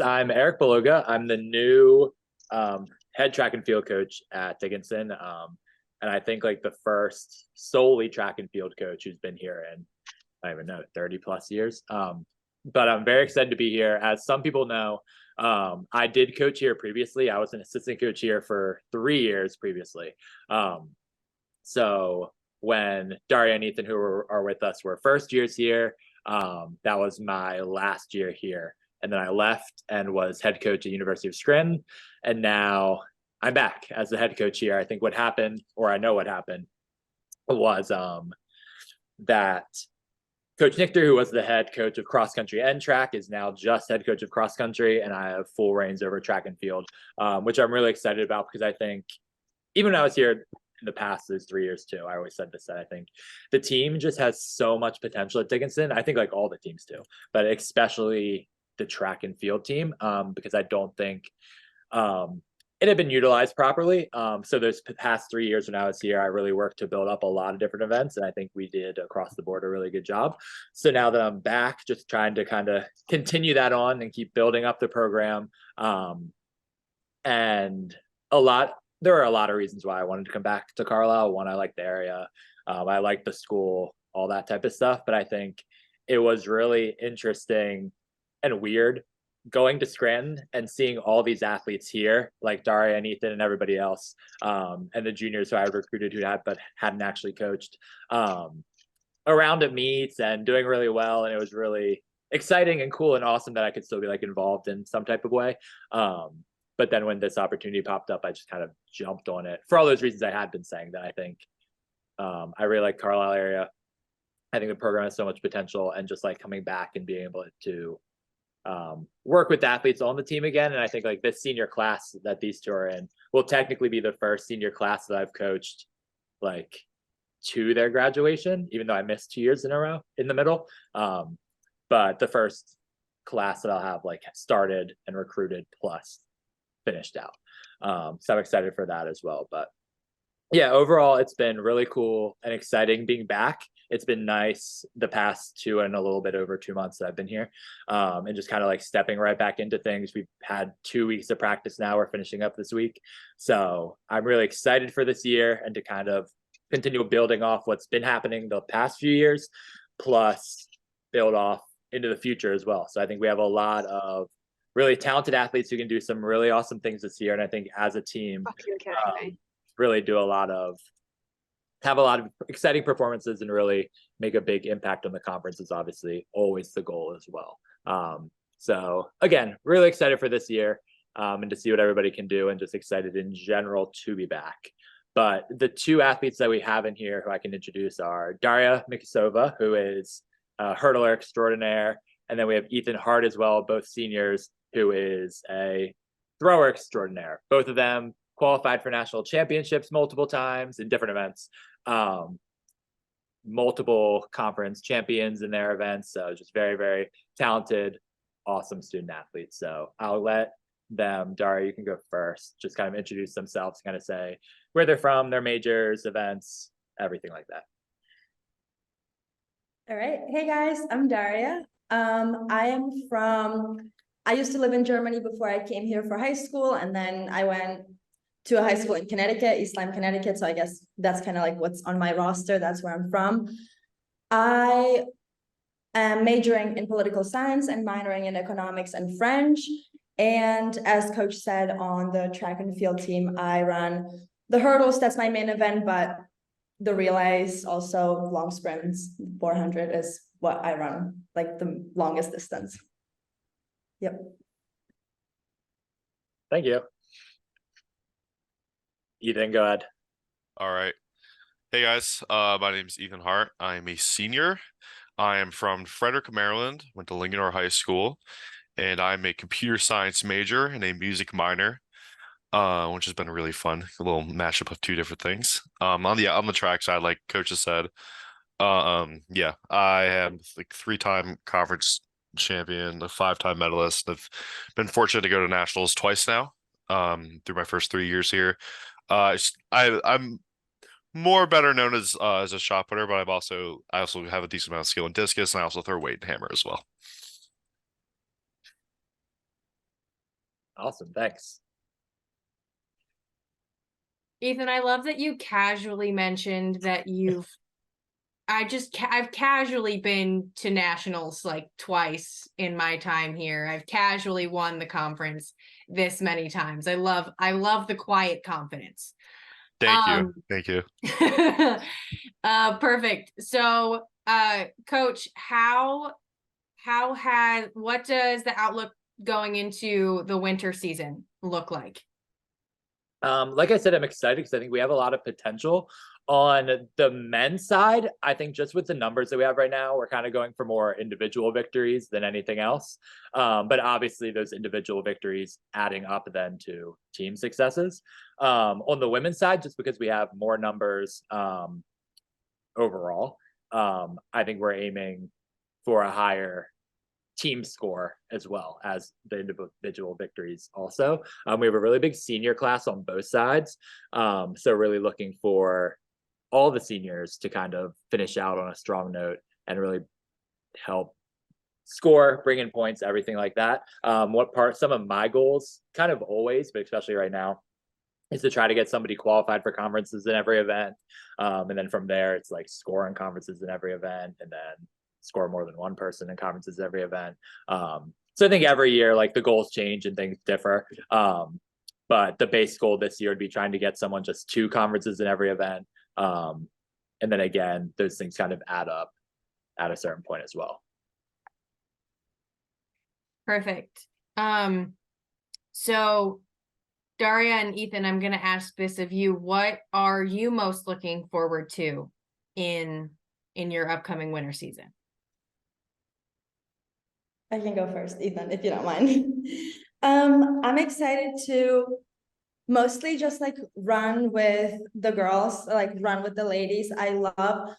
I'm Eric Beluga. I'm the new head track and field coach at Dickinson. And I think like the first solely track and field coach who's been here in, I don't even know, 30 plus years. But I'm very excited to be here. As some people know, I did coach here previously. I was an assistant coach here for 3 years previously. So when Daria and Ethan, who are with us, were first years here, that was my last year here. And then I left and was head coach at University of Scranton. And now I'm back as the head coach here. I think what happened, or I know what happened, was that Coach Nichter, who was the head coach of cross country and track, is now just head coach of cross country, and I have full reins over track and field, which I'm really excited about because I think even when I was here in the past, those 3 years too, I always said this, that I think the team just has so much potential at Dickinson. I think like all the teams do, but especially the track and field team, because I don't think it had been utilized properly. So those past 3 years when I was here, I really worked to build up a lot of different events, and I think we did across the board a really good job. So now that I'm back, just trying to kind of continue that on and keep building up the program. And there are a lot of reasons why I wanted to come back to Carlisle. One, I like the area, I like the school, all that type of stuff. But I think it was really interesting and weird going to Scranton and seeing all these athletes here, like Daria and Ethan and everybody else, and the juniors who I recruited who hadn't actually coached, around at meets and doing really well. And it was really exciting and cool and awesome that I could still be like involved in some type of way. But then when this opportunity popped up, I just kind of jumped on it for all those reasons I had been saying. That I think I really like Carlisle area. I think the program has so much potential, and just like coming back and being able to work with athletes on the team again. And I think like this senior class that these two are in will technically be the first senior class that I've coached like to their graduation, even though I missed 2 years in a row in the middle. But the first class that I'll have like started and recruited plus finished out. So I'm excited for that as well. But yeah, overall, it's been really cool and exciting being back. It's been nice the past 2 and a little bit over 2 months that I've been here, and just kind of like stepping right back into things. We've had 2 weeks of practice now. We're finishing up this week. So I'm really excited for this year and to kind of continue building off what's been happening the past few years, plus build off into the future as well. So I think we have a lot of really talented athletes who can do some really awesome things this year. And I think as a team, really have a lot of exciting performances and really make a big impact on the conference is obviously always the goal as well. So again, really excited for this year, and to see what everybody can do, and just excited in general to be back. But the 2 athletes that we have in here who I can introduce are Daria Mikasova, who is a hurdler extraordinaire. And then we have Ethan Hart as well, both seniors, who is a thrower extraordinaire. Both of them qualified for national championships multiple times in different events, multiple conference champions in their events. So just very, very talented, awesome student athletes. So I'll let them, Daria, you can go first, just kind of introduce themselves, kind of say where they're from, their majors, events, everything like that. All right. Hey guys, I'm Daria. I used to live in Germany before I came here for high school, and then I went to a high school in Connecticut, East Lyme, Connecticut. So I guess that's kind of like what's on my roster. That's where I'm from. I am majoring in political science and minoring in economics and French. And as coach said, on the track and field team, I run the hurdles. That's my main event, but the relays, also long sprints, 400 is what I run, like the longest distance. Yep. Thank you. Ethan, go ahead. All right. Hey guys, my name is Ethan Hart. I'm a senior. I am from Frederick, Maryland, went to Lincoln High School, and I'm a computer science major and a music minor, which has been really fun. A little mashup of 2 different things. On the track side, like Coach has said, yeah, I am like 3-time conference champion, a 5-time medalist. I've been fortunate to go to nationals twice now, through my first 3 years here. I'm more better known as a shot putter, but I also have a decent amount of skill in discus, and I also throw weight and hammer as well. Awesome. Thanks. Ethan, I love that you casually mentioned that I've casually been to nationals like twice in my time here. I've casually won the conference this many times. I love the quiet confidence. Thank you. Thank you. Perfect. So, coach, what does the outlook going into the winter season look like? Like I said, I'm excited because I think we have a lot of potential. On the men's side, I think just with the numbers that we have right now, we're kind of going for more individual victories than anything else. But obviously, those individual victories adding up then to team successes. On the women's side, just because we have more numbers overall, I think we're aiming for a higher team score as well as the individual victories also. We have a really big senior class on both sides. So really looking for all the seniors to kind of finish out on a strong note and really help score, bring in points, everything like that. Some of my goals, kind of always, but especially right now, is to try to get somebody qualified for conferences in every event. And then from there, it's like score in conferences in every event and then score more than one person in conferences every event. So I think every year, like the goals change and things differ. But the base goal this year would be trying to get someone just 2 conferences in every event. And then again, those things kind of add up at a certain point as well. Perfect. So Daria and Ethan, I'm going to ask this of you. What are you most looking forward to in your upcoming winter season? I can go first, Ethan, if you don't mind. I'm excited to mostly just like run with the girls, like run with the ladies. I feel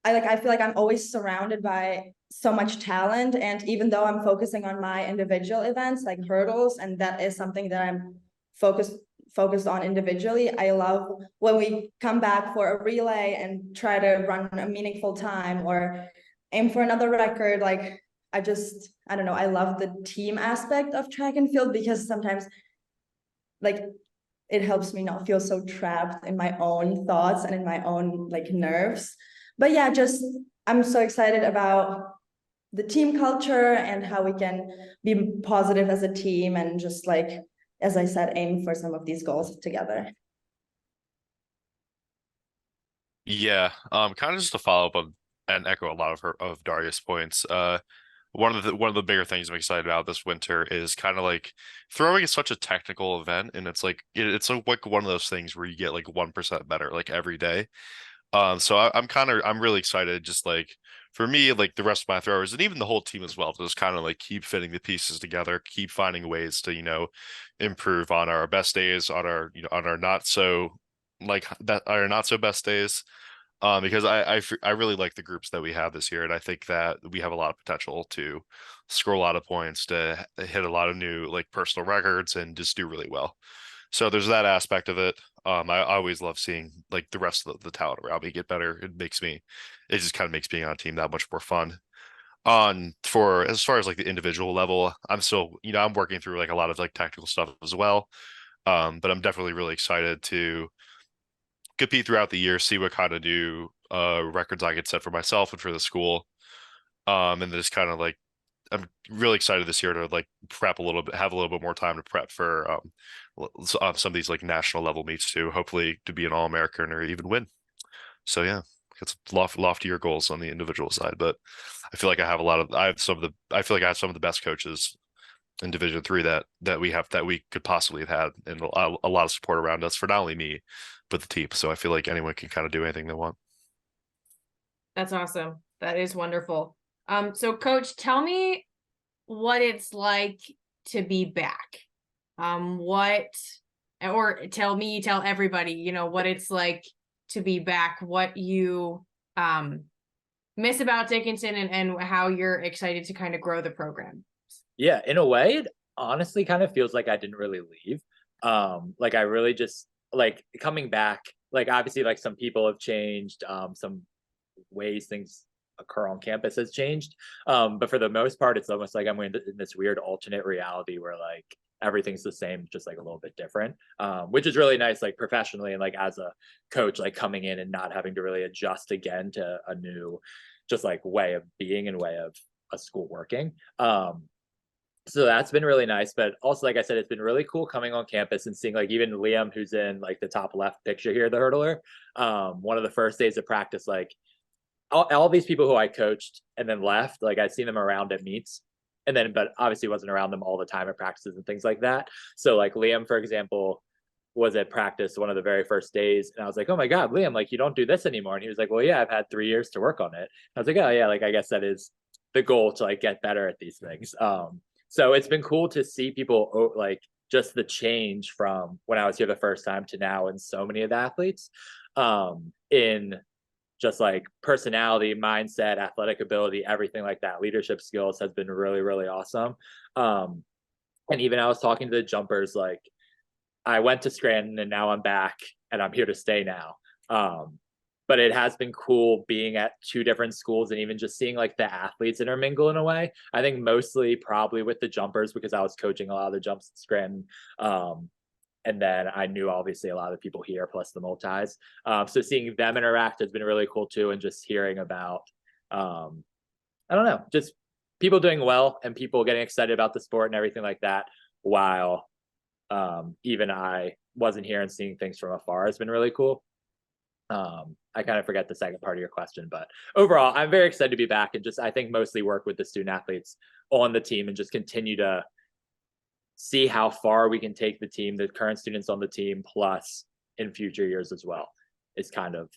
like I'm always surrounded by so much talent. And even though I'm focusing on my individual events like hurdles, and that is something that I'm focused on individually, I love when we come back for a relay and try to run a meaningful time or aim for another record. Like I don't know, I love the team aspect of track and field because sometimes like it helps me not feel so trapped in my own thoughts and in my own like nerves. But yeah, just I'm so excited about the team culture and how we can be positive as a team and just like, as I said, aim for some of these goals together. Yeah, kind of just to follow up on and echo a lot of Daria's points. One of the bigger things I'm excited about this winter is kind of like throwing is such a technical event, and it's it's like one of those things where you get like 1% better like every day. So I'm really excited, just like for me, like the rest of my throwers and even the whole team as well, to just kind of like keep fitting the pieces together, keep finding ways to, improve on our best days, on our, on our not so best days. Because I really like the groups that we have this year, and I think that we have a lot of potential to score a lot of points, to hit a lot of new like personal records, and just do really well. So there's that aspect of it. I always love seeing like the rest of the talent around me get better. It just kind of makes being on a team that much more fun. For as far as like the individual level, I'm still, I'm working through like a lot of like tactical stuff as well. But I'm definitely really excited to compete throughout the year, see what kind of new records I could set for myself and for the school. And then just kind of like I'm really excited this year to like prep a little bit, have a little bit more time to prep for some of these like national level meets too. Hopefully to be an All-American or even win. So yeah, it's loftier goals on the individual side, but I feel like I feel like I have some of the best coaches in Division III that we could possibly have had, and a lot of support around us for not only me but the team. So I feel like anyone can kind of do anything they want. That's awesome. That is wonderful. So coach, tell me what it's like to be back. Tell everybody, what it's like to be back, what you miss about Dickinson, and how you're excited to kind of grow the program. Yeah, in a way, it honestly kind of feels like I didn't really leave. Like I really just like coming back, like obviously like some people have changed, some ways things occur on campus has changed. But for the most part, it's almost like I'm in this weird alternate reality where like everything's the same, just like a little bit different, which is really nice, like professionally and like as a coach, like coming in and not having to really adjust again to a new, just like way of being and way of a school working. So that's been really nice, but also, like I said, it's been really cool coming on campus and seeing like even Liam, who's in like the top left picture here, the hurdler. One of the first days of practice, like all these people who I coached and then left, like I'd seen them around at meets, and then but obviously wasn't around them all the time at practices and things like that. So like Liam, for example, was at practice one of the very first days, and I was like, oh my god, Liam, like you don't do this anymore. And he was like, well, yeah, I've had 3 years to work on it. I was like, oh yeah, like I guess that is the goal, to like get better at these things. So it's been cool to see people like just the change from when I was here the first time to now in so many of the athletes, in just like personality, mindset, athletic ability, everything like that. Leadership skills has been really, really awesome. And even I was talking to the jumpers, like I went to Scranton and now I'm back and I'm here to stay now. But it has been cool being at two different schools and even just seeing like the athletes intermingle in a way. I think mostly probably with the jumpers because I was coaching a lot of the jumps at Scranton. And then I knew obviously a lot of the people here plus the multis. So seeing them interact has been really cool too. And just hearing about, I don't know, just people doing well and people getting excited about the sport and everything like that, while even I wasn't here and seeing things from afar has been really cool. I kind of forget the second part of your question, but overall, I'm very excited to be back and just I think mostly work with the student athletes on the team and just continue to see how far we can take the team, the current students on the team, plus in future years as well, is kind of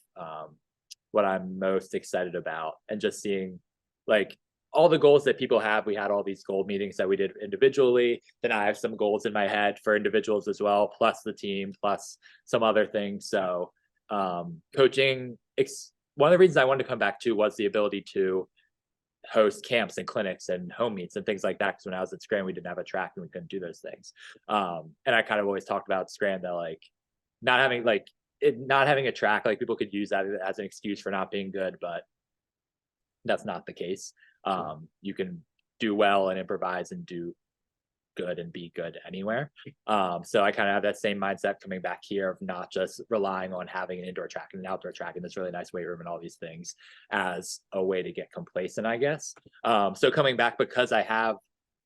what I'm most excited about. And just seeing like all the goals that people have. We had all these goal meetings that we did individually. Then I have some goals in my head for individuals as well, plus the team, plus some other things. So coaching, one of the reasons I wanted to come back to was the ability to host camps and clinics and home meets and things like that. Because when I was at Scranton, we didn't have a track and we couldn't do those things. And I kind of always talked about Scranton that like not having a track, like people could use that as an excuse for not being good, but that's not the case. You can do well and improvise and do good and be good anywhere. So I kind of have that same mindset coming back here of not just relying on having an indoor track and an outdoor track and this really nice weight room and all these things as a way to get complacent, I guess. So coming back because I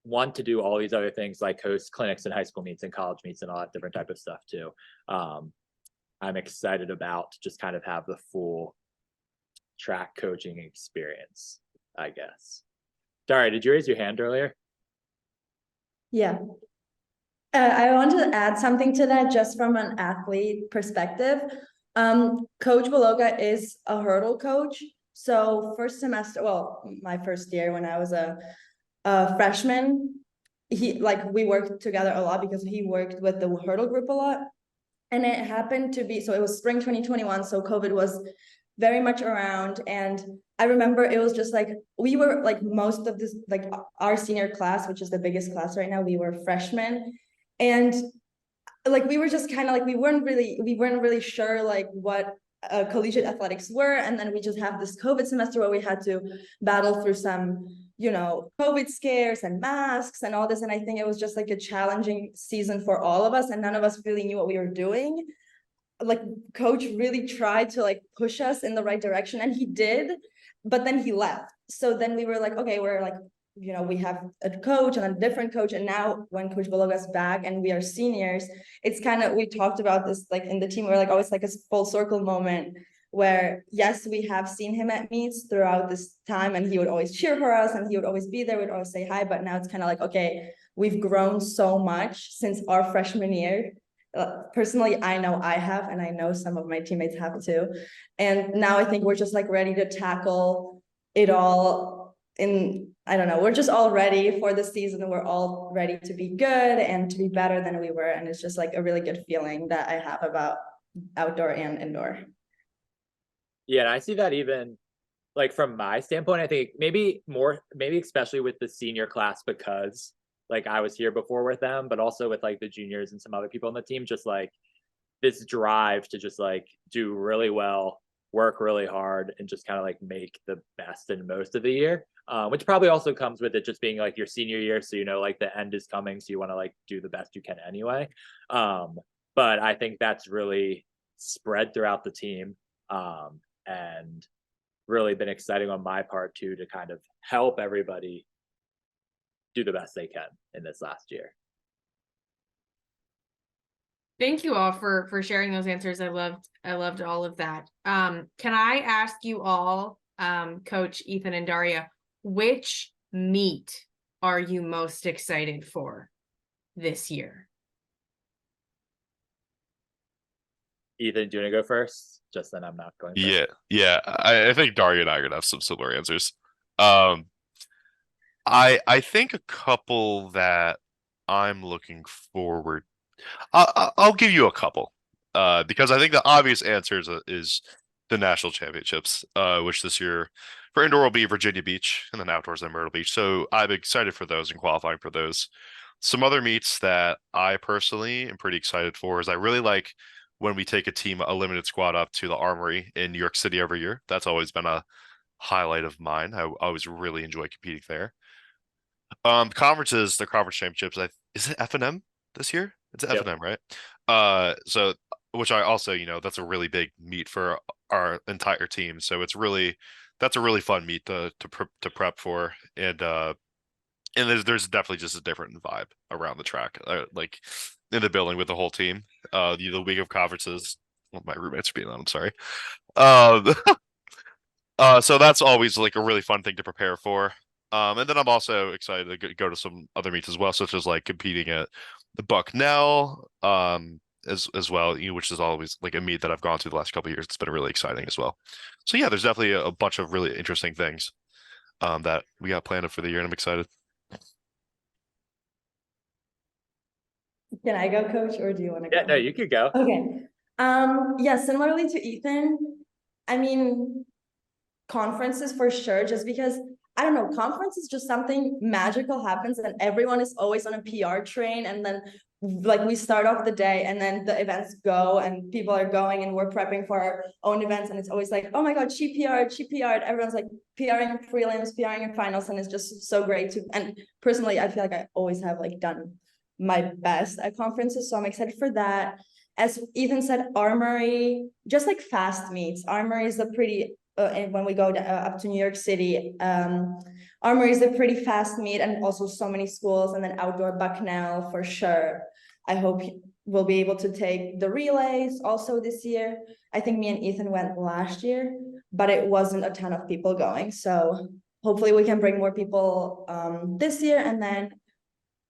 want to do all these other things like host clinics and high school meets and college meets and all that different type of stuff too. I'm excited about to just kind of have the full track coaching experience, I guess. Daria, did you raise your hand earlier? Yeah. I wanted to add something to that just from an athlete perspective. Coach Beloga is a hurdle coach. So first semester, well, my first year when I was a freshman, we worked together a lot because he worked with the hurdle group a lot. And it happened to be, so it was spring 2021, so COVID was very much around. And I remember it was just like, we were like most of this, like our senior class, which is the biggest class right now, we were freshmen. And like, we were just kind of like, we weren't really sure like what collegiate athletics were. And then we just have this COVID semester where we had to battle through some, COVID scares and masks and all this. And I think it was just like a challenging season for all of us. And none of us really knew what we were doing. Like coach really tried to like push us in the right direction and he did, but then he left. So then we were like, okay, we're like, we have a coach and a different coach. And now when Coach Beloga's back and we are seniors, it's kind of, we talked about this like in the team, we're like, oh, it's like a full circle moment where yes, we have seen him at meets throughout this time and he would always cheer for us and he would always be there, we'd always say hi, but now it's kind of like, okay, we've grown so much since our freshman year. Personally, I know I have, and I know some of my teammates have too. And now I think we're just like ready to tackle it all I don't know, we're just all ready for the season and we're all ready to be good and to be better than we were. And it's just like a really good feeling that I have about outdoor and indoor. Yeah, and I see that even like from my standpoint, I think maybe especially with the senior class because like I was here before with them, but also with like the juniors and some other people on the team, just like this drive to just like do really well, work really hard and just kind of like make the best and most of the year. which probably also comes with it just being like your senior year. So, like the end is coming. So you want to like do the best you can anyway. But I think that's really spread throughout the team. And really been exciting on my part too, to kind of help everybody do the best they can in this last year. Thank you all for sharing those answers. I loved all of that. Can I ask you all, Coach Ethan and Daria, which meet are you most excited for this year? Ethan, do you want to go first? Just then I'm not going first. Yeah. I think Daria and I are gonna have some similar answers. I think a couple that I'm looking forward. I'll give you a couple, because I think the obvious answer is the national championships, which this year for indoor will be Virginia Beach, and then outdoors in Myrtle Beach. So I'm excited for those and qualifying for those. Some other meets that I personally am pretty excited for is I really like when we take a limited squad up to the Armory in New York City every year. That's always been a highlight of mine. I always really enjoy competing there. The conference championships. Is it F&M this year? It's Yep. F&M, right? So which I also, that's a really big meet for our entire team. So that's a really fun meet to prep for, and there's definitely just a different vibe around the track, like in the building with the whole team. The week of conferences. Well, my roommates are being on. I'm sorry. So that's always like a really fun thing to prepare for. And then I'm also excited to go to some other meets as well, such as like competing at the Bucknell, as well, which is always like a meet that I've gone to the last couple of years. It's been really exciting as well. So yeah, there's definitely a bunch of really interesting things that we got planned for the year, and I'm excited. Can I go, Coach, or do you want to go? Yeah, no, you could go. Okay. Yeah, similarly to Ethan, I mean, conferences for sure, just because I don't know, conference is just something magical happens and everyone is always on a PR train, and then like we start off the day and then the events go and people are going and we're prepping for our own events, and it's always like, oh my god, she PR'd, everyone's like PRing prelims, PRing in finals, and it's just so great to, and personally I feel like I always have like done my best at conferences, so I'm excited for that. As Ethan said, Armory, just like fast meets, Armory is a pretty and when we go up to New York City, Armory is a pretty fast meet, and also so many schools, and then outdoor Bucknell for sure. I hope we'll be able to take the relays also this year. I think me and Ethan went last year, but it wasn't a ton of people going. So hopefully we can bring more people this year. And then,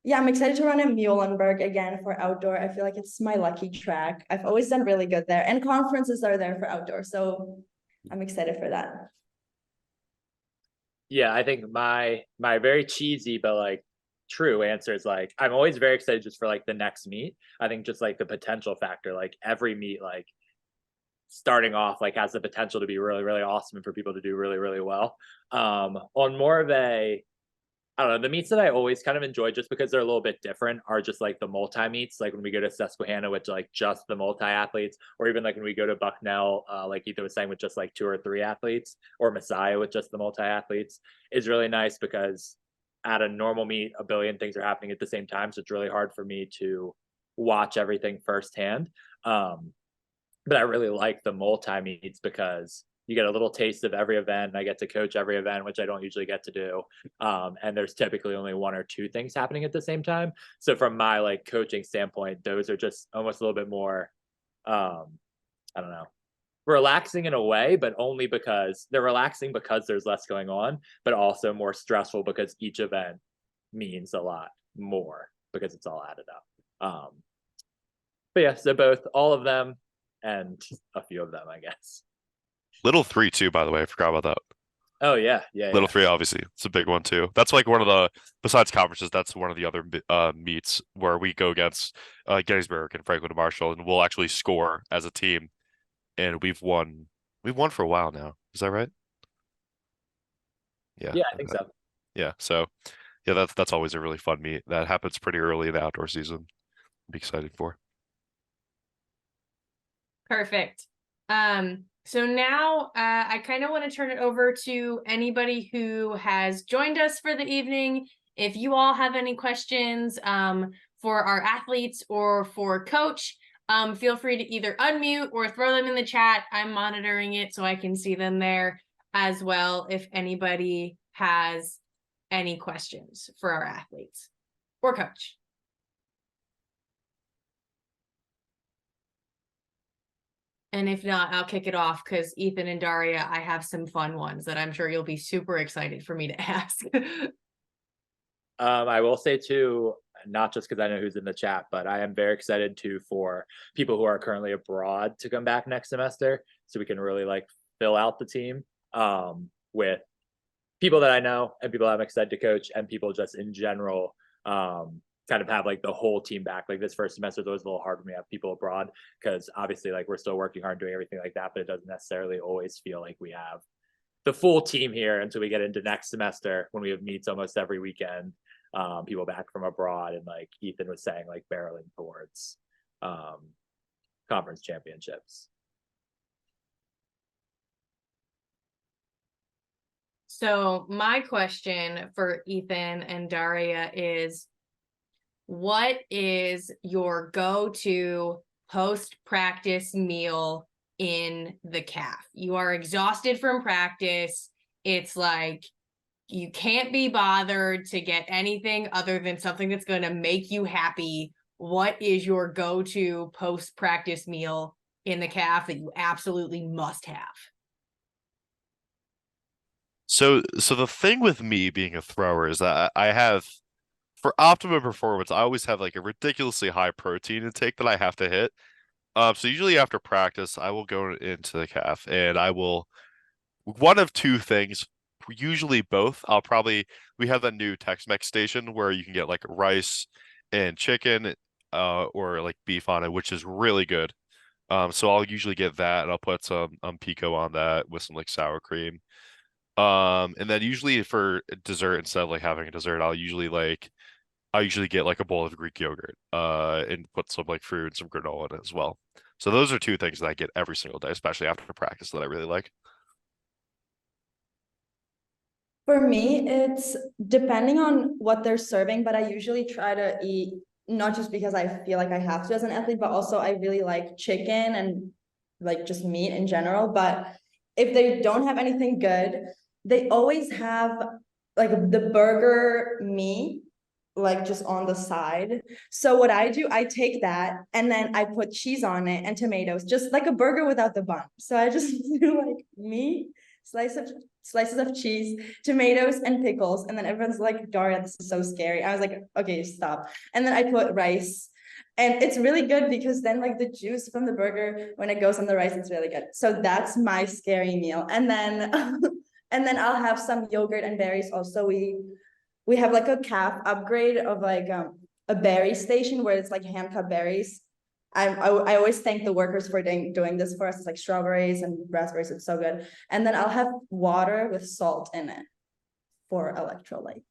yeah, I'm excited to run in Muhlenberg again for outdoor. I feel like it's my lucky track. I've always done really good there, and conferences are there for outdoor. So I'm excited for that. Yeah, I think my very cheesy but like true answer is like I'm always very excited just for like the next meet. I think just like the potential factor, like every meet, like starting off like has the potential to be really, really awesome and for people to do really, really well. On more of a, I don't know, the meets that I always kind of enjoy just because they're a little bit different are just like the multi meets, like when we go to Susquehanna with like just the multi athletes, or even like when we go to Bucknell, like Ethan was saying, with just like 2 or 3 athletes, or Messiah with just the multi athletes, is really nice because at a normal meet, a billion things are happening at the same time. So it's really hard for me to watch everything firsthand. But I really like the multi meets because you get a little taste of every event, and I get to coach every event, which I don't usually get to do. And there's typically only 1 or 2 things happening at the same time. So from my like coaching standpoint, those are just almost a little bit more, I don't know, relaxing in a way, but only because they're relaxing because there's less going on, but also more stressful because each event means a lot more because it's all added up. But yeah, so both, all of them, and a few of them, I guess. Little 3 too, by the way. I forgot about that. Oh yeah. Little 3, obviously, it's a big one too. That's like one of the, besides conferences, that's one of the other meets where we go against Gettysburg and Franklin and Marshall, and we'll actually score as a team. And we've won for a while now. Is that right? Yeah. Yeah, I think so. Yeah. So yeah, that's always a really fun meet. That happens pretty early in the outdoor season. Be excited for. Perfect. So now I kind of want to turn it over to anybody who has joined us for the evening. If you all have any questions for our athletes or for Coach, feel free to either unmute or throw them in the chat. I'm monitoring it so I can see them there as well if anybody has any questions for our athletes or Coach. And if not, I'll kick it off because Ethan and Daria, I have some fun ones that I'm sure you'll be super excited for me to ask. I will say too, not just because I know who's in the chat, but I am very excited too for people who are currently abroad to come back next semester, so we can really like fill out the team with people that I know and people I'm excited to coach and people just in general. Kind of have like the whole team back. Like this first semester is always a little hard when we have people abroad because obviously like we're still working hard doing everything like that, but it doesn't necessarily always feel like we have the full team here until we get into next semester when we have meets almost every weekend. People back from abroad, and like Ethan was saying, like barreling towards conference championships. So my question for Ethan and Daria is, what is your go-to post-practice meal in the CAF? You are exhausted from practice. It's like you can't be bothered to get anything other than something that's going to make you happy. What is your go-to post-practice meal in the CAF that you absolutely must have? So the thing with me being a thrower is that I have, for optimum performance, I always have like a ridiculously high protein intake that I have to hit. So usually after practice, I will go into the calf and I will, one of two things, usually both. We have that new Tex-Mex station where you can get like rice and chicken, or like beef on it, which is really good. So I'll usually get that and I'll put some pico on that with some like sour cream. And then usually for dessert, instead of like having a dessert, I usually get like a bowl of Greek yogurt, and put some like fruit and some granola in it as well. So those are two things that I get every single day, especially after practice, that I really like. For me, it's depending on what they're serving, but I usually try to eat not just because I feel like I have to as an athlete, but also I really like chicken and like just meat in general. But if they don't have anything good, they always have like the burger meat like just on the side. So what I do, I take that and then I put cheese on it and tomatoes, just like a burger without the bun. So I just do like meat, slices of cheese, tomatoes, and pickles. And then everyone's like, Daria, this is so scary. I was like, okay, stop. And then I put rice. And it's really good because then like the juice from the burger, when it goes on the rice, it's really good. So that's my scary meal. And then and then I'll have some yogurt and berries. Also, we have like a calf upgrade of like a berry station where it's like hand cut berries. I always thank the workers for doing this for us. It's like strawberries and raspberries. It's so good. And then I'll have water with salt in it for electrolytes.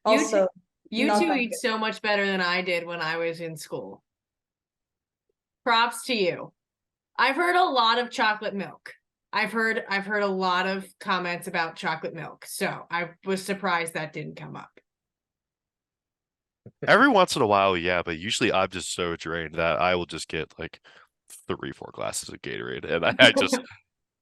Also, you not two that eat good. so much better than I did when I was in school. Props to you. I've heard a lot of chocolate milk. I've heard a lot of comments about chocolate milk. So I was surprised that didn't come up. Every once in a while, yeah, but usually I'm just so drained that I will just get like 3, 4 glasses of Gatorade, and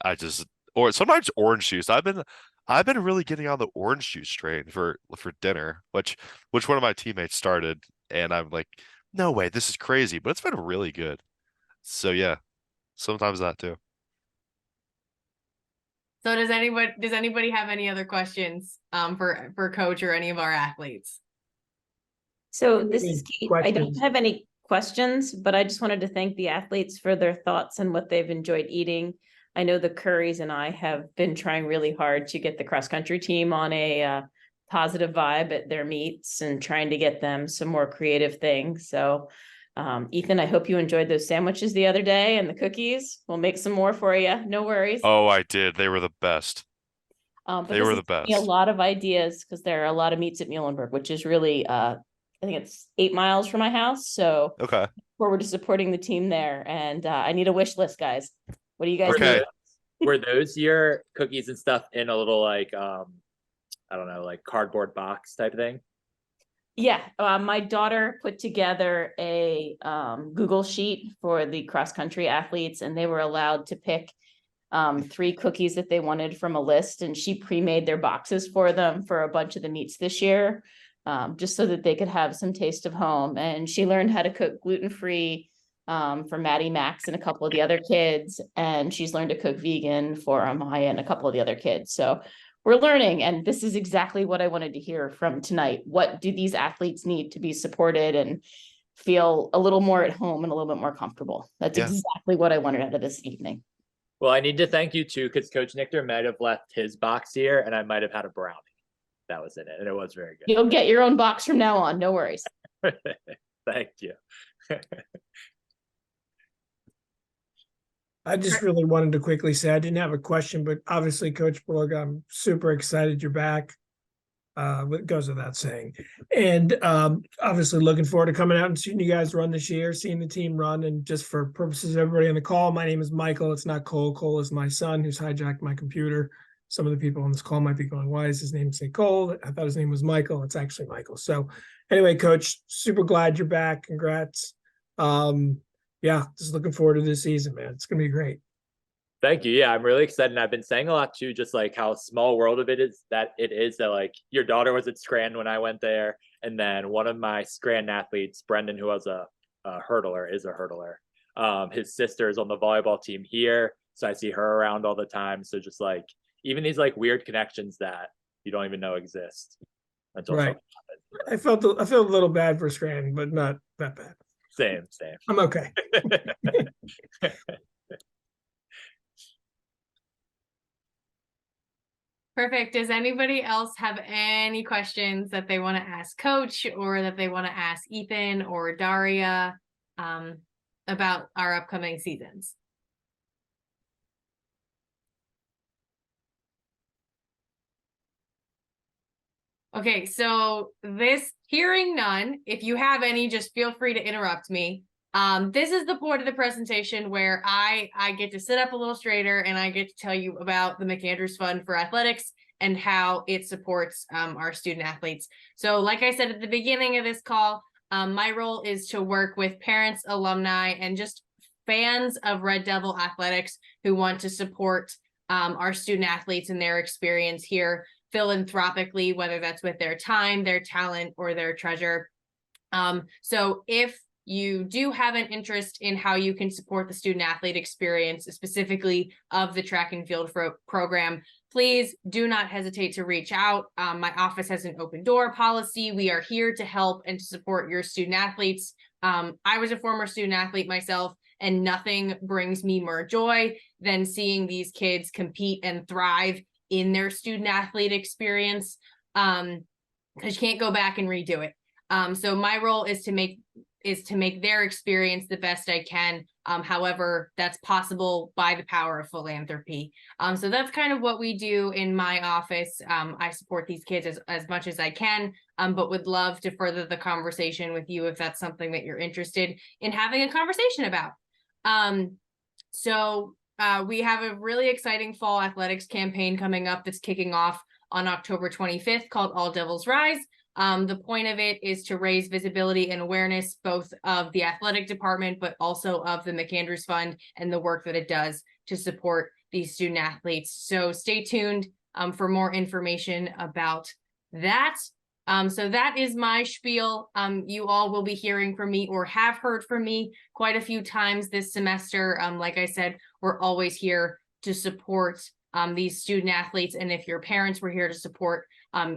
I just, or sometimes orange juice. I've been really getting on the orange juice train for dinner, which one of my teammates started, and I'm like, no way, this is crazy, but it's been really good. So yeah, sometimes that too. So does anybody have any other questions for Coach or any of our athletes? So this is Kate. I don't Questions? have any questions, but I just wanted to thank the athletes for their thoughts and what they've enjoyed eating. I know the Currys and I have been trying really hard to get the cross country team on a positive vibe at their meets and trying to get them some more creative things. So Ethan, I hope you enjoyed those sandwiches the other day and the cookies. We'll make some more for you. No worries. Oh, I did. They were the best. But They this were has the given me a best. lot of ideas because there are a lot of meets at Muhlenberg, which is really I think it's 8 miles from my house. So Okay. forward to supporting the team there. And I need a wish list, guys. What do you guys Okay. need? Were those your cookies and stuff in a little like I don't know, like cardboard box type thing? Yeah, my daughter put together a Google sheet for the cross-country athletes, and they were allowed to pick 3 cookies that they wanted from a list, and she pre-made their boxes for them for a bunch of the meets this year, just so that they could have some taste of home. And she learned how to cook gluten-free for Maddie, Max, and a couple of the other kids, and she's learned to cook vegan for Maya and a couple of the other kids. So we're learning, and this is exactly what I wanted to hear from tonight. What do these athletes need to be supported and feel a little more at home and a little bit more comfortable? That's Yeah. exactly what I wanted out of this evening. Well, I need to thank you too, because Coach Nichter might have left his box here and I might have had a brownie that was in it, and it was very good. You'll get your own box from now on, no worries. Thank you. I just really wanted to quickly say, I didn't have a question, but obviously, Coach Borg, I'm super excited you're back. What goes without saying. And obviously looking forward to coming out and seeing you guys run this year, seeing the team run. And just for purposes of everybody on the call, my name is Michael. It's not Cole. Cole is my son who's hijacked my computer. Some of the people on this call might be going, why is his name say Cole? I thought his name was Michael. It's actually Michael. So anyway, Coach, super glad you're back. Congrats. Yeah, just looking forward to this season, man. It's gonna be great. Thank you. Yeah, I'm really excited. And I've been saying a lot too, just like how small world of it is that like your daughter was at Scranton when I went there. And then one of my Scranton athletes, Brendan, who was a hurdler, is a hurdler. His sister is on the volleyball team here. So I see her around all the time. So just like even these like weird connections that you don't even know exist. Until Right. I felt a little bad for Scranton, but not that bad. Same. I'm okay. Perfect. Does anybody else have any questions that they want to ask Coach or that they want to ask Ethan or Daria about our upcoming seasons? Okay, so hearing none, if you have any, just feel free to interrupt me. This is the point of the presentation where I get to sit up a little straighter and I get to tell you about the McAndrews Fund for Athletics and how it supports our student athletes. So like I said at the beginning of this call, my role is to work with parents, alumni, and just fans of Red Devil athletics who want to support our student athletes and their experience here philanthropically, whether that's with their time, their talent, or their treasure. So if you do have an interest in how you can support the student athlete experience, specifically of the track and field program, please do not hesitate to reach out. My office has an open door policy. We are here to help and to support your student athletes. I was a former student athlete myself, and nothing brings me more joy than seeing these kids compete and thrive in their student athlete experience, because you can't go back and redo it. So my role is to make their experience the best I can. However, that's possible by the power of philanthropy. So that's kind of what we do in my office. I support these kids as much as I can, but would love to further the conversation with you if that's something that you're interested in having a conversation about. We have a really exciting fall athletics campaign coming up that's kicking off on October 25th called All Devils Rise. The point of it is to raise visibility and awareness both of the athletic department, but also of the McAndrews Fund and the work that it does to support these student athletes. So stay tuned for more information about that. So that is my spiel. You all will be hearing from me or have heard from me quite a few times this semester. Like I said, we're always here to support these student athletes. And if your parents were here to support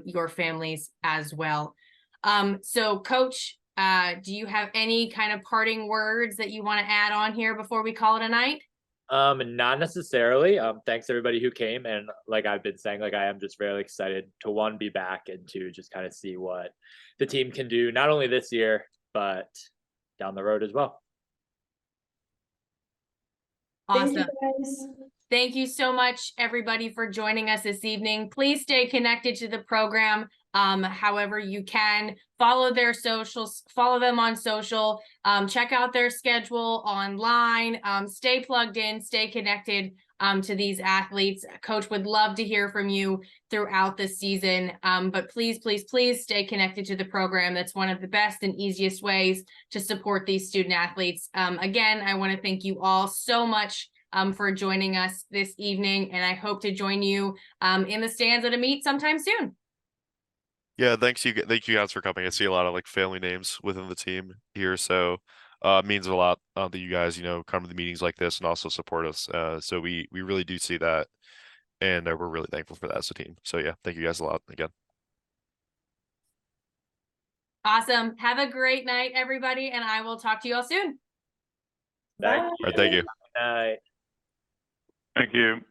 your families as well. So Coach, do you have any kind of parting words that you want to add on here before we call it a night? Not necessarily. Thanks everybody who came, and like I've been saying, like I am just very excited to one, be back, and to just kind of see what the team can do, not only this year, but down the road as well. Awesome. Thank you guys. Thank you so much, everybody, for joining us this evening. Please stay connected to the program. However you can, follow their socials, follow them on social, check out their schedule online, stay plugged in, stay connected to these athletes. Coach would love to hear from you throughout the season. But please, please, please stay connected to the program. That's one of the best and easiest ways to support these student athletes. Again, I want to thank you all so much for joining us this evening, and I hope to join you in the stands at a meet sometime soon. Yeah, thank you guys for coming. I see a lot of like family names within the team here, so it means a lot that you guys, come to the meetings like this and also support us. So we really do see that, and we're really thankful for that as a team. So yeah, thank you guys a lot again. Awesome. Have a great night, everybody, and I will talk to you all soon. Thank All right, thank you. Night. Thank you.